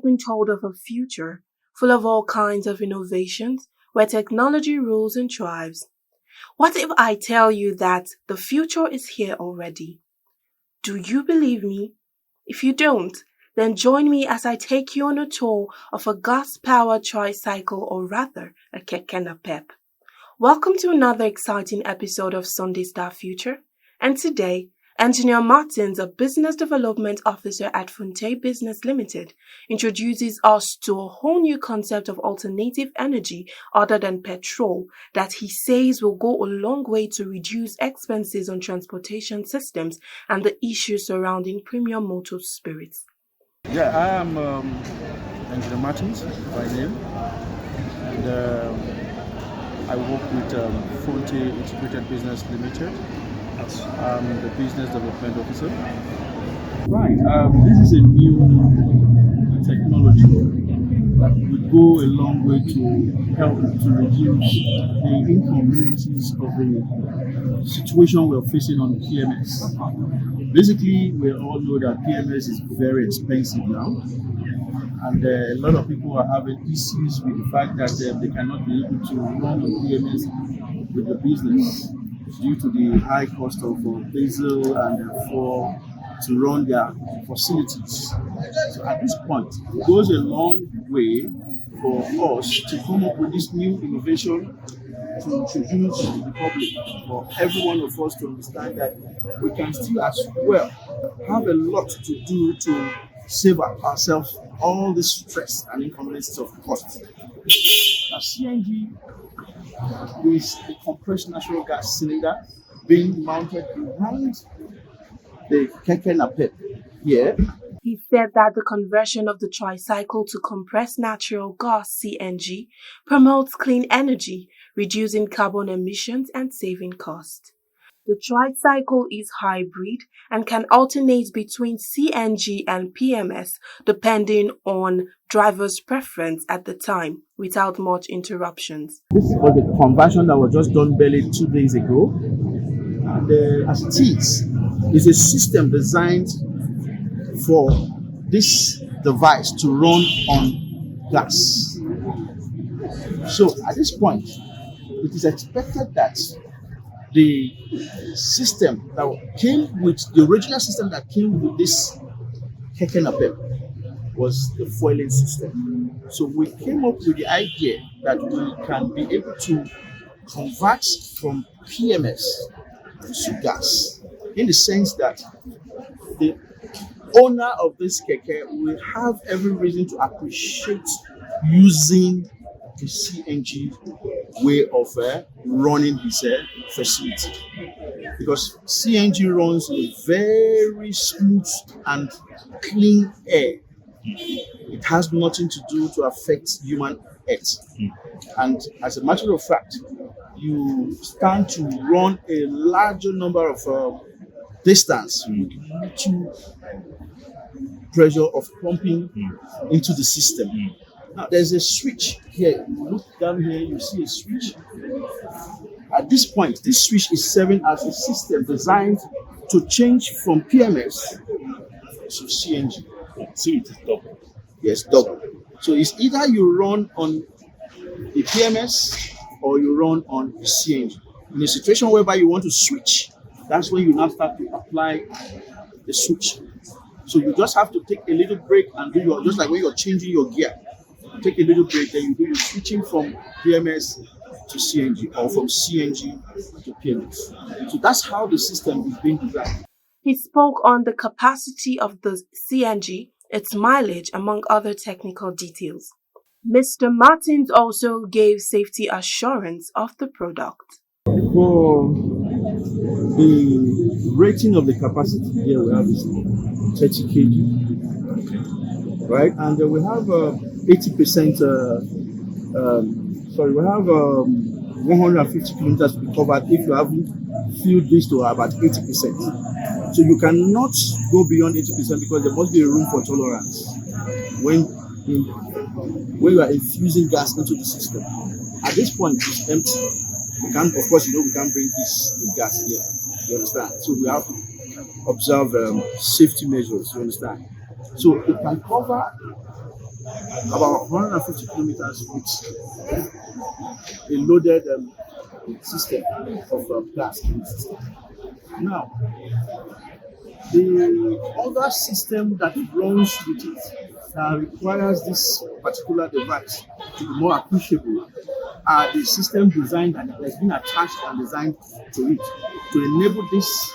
been told of a future full of all kinds of innovations where technology rules and thrives. What if I tell you that the future is here already? Do you believe me? If you don't, then join me as I take you on a tour of a gas-powered tricycle, or rather, a Keke Napep. Welcome to another exciting episode of Sunday Star Future, and today, Engineer Martins, a Business Development Officer at Fonte Business Limited, introduces us to a whole new concept of alternative energy other than petrol that he says will go a long way to reduce expenses on transportation systems and the issues surrounding premium motor spirits. Yeah, I am Engineer Martins by name, and I work with Fonte Integrated Business Limited. I'm the Business Development Officer. Right, this is a new technology that will go a long way to help to reduce the inconveniences of the situation we're facing on PMS. Basically, we all know that PMS is very expensive now, and a lot of people are having issues with the fact that they cannot be able to run on PMS with the business due to the high cost of diesel and therefore to run their facilities. So at this point, it goes a long way for us to come up with this new innovation to introduce to the public, for every one of us to understand that we can still as well have a lot to do to save ourselves all the stress and inconveniences of cost. Now, CNG is a compressed natural gas cylinder being mounted behind the Keke Napep here. He said that the conversion of the tricycle to compressed natural gas (CNG) promotes clean energy, reducing carbon emissions and saving costs. The tricycle is hybrid and can alternate between CNG and PMS depending on driver's preference at the time, without much interruptions. This was the conversion that was just done barely 2 days ago. And as it is, it's a system designed for this device to run on gas. So at this point, it is expected that the system that came with the original system that came with this Keke Napep was the fueling system. So we came up with the idea that we can be able to convert from PMS to gas, in the sense that the owner of this Keke will have every reason to appreciate using the CNG way of running his facility, because CNG runs a very smooth and clean air. It has nothing to do to affect human health. And as a matter of fact, you stand to run a larger number of distance with little pressure of pumping into the system. Now, there's a switch here. You look down here, you see a switch. At this point, this switch is serving as a system designed to change from PMS to CNG. So it is double. Yes, double. So it's either you run on the PMS or you run on the CNG. In a situation whereby you want to switch, that's when you now start to apply the switch. So you just have to take a little break and do your, just like when you're changing your gear, you take a little break, then you do your switching from PMS to CNG or from CNG to PMS. So that's how the system is being designed. He spoke on the capacity of the CNG, its mileage, among other technical details. Mr. Martins also gave safety assurance of the product. For the rating of the capacity here, we have is 30 kg, right? And we have 80%, we have 150 kilometers to be covered if you haven't filled this to about 80%. So you cannot go beyond 80% because there must be a room for tolerance when you are infusing gas into the system. At this point, it's empty. We can't, of course, we can't bring this with gas here. You understand? So we have to observe safety measures. You understand? So it can cover about 150 kilometers with a loaded system of gas in the system. Now, the other system that runs with it that requires this particular device to be more appreciable are the system design that has been attached and designed to it to enable this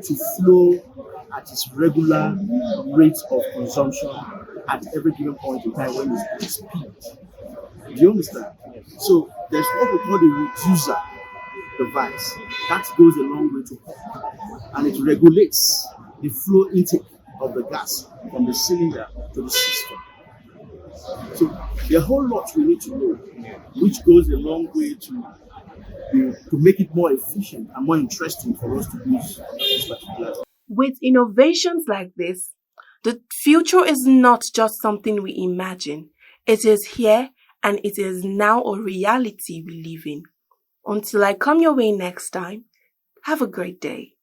to flow at its regular rate of consumption at every given point in time when it's at speed. Do you understand? So there's what we call the reducer device. That goes a long way to help, and it regulates the flow intake of the gas from the cylinder to the system. So there are a whole lot we need to know, which goes a long way to make it more efficient and more interesting for us to use this particular. With innovations like this, the future is not just something we imagine. It is here and it is now a reality we live in. Until I come your way next time, have a great day.